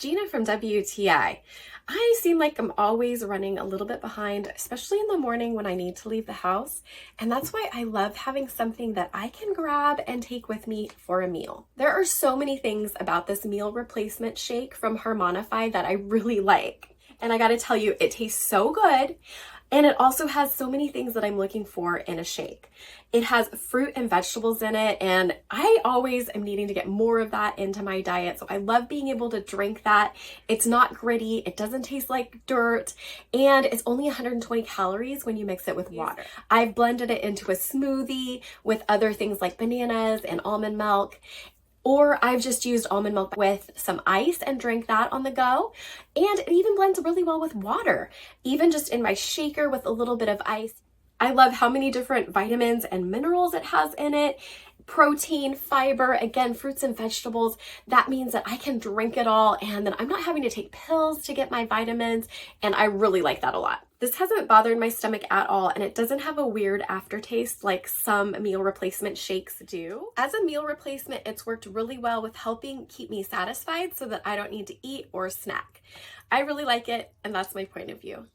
Gina from WTI. I seem like I'm always running a little bit behind, especially in the morning when I need to leave the house. And that's why I love having something that I can grab and take with me for a meal. There are so many things about this meal replacement shake from HARMONIFY that I really like. And I gotta tell you, it tastes so good. And it also has so many things that I'm looking for in a shake. It has fruit and vegetables in it, and I always am needing to get more of that into my diet. So I love being able to drink that. It's not gritty, it doesn't taste like dirt, and it's only 120 calories when you mix it with water. I've blended it into a smoothie with other things like bananas and almond milk. Or I've just used almond milk with some ice and drank that on the go. And it even blends really well with water, even just in my shaker with a little bit of ice. I love how many different vitamins and minerals it has in it. Protein, fiber, again, fruits and vegetables. That means that I can drink it all and then I'm not having to take pills to get my vitamins. And I really like that a lot. This hasn't bothered my stomach at all, and it doesn't have a weird aftertaste like some meal replacement shakes do. As a meal replacement, it's worked really well with helping keep me satisfied so that I don't need to eat or snack. I really like it, and that's my point of view.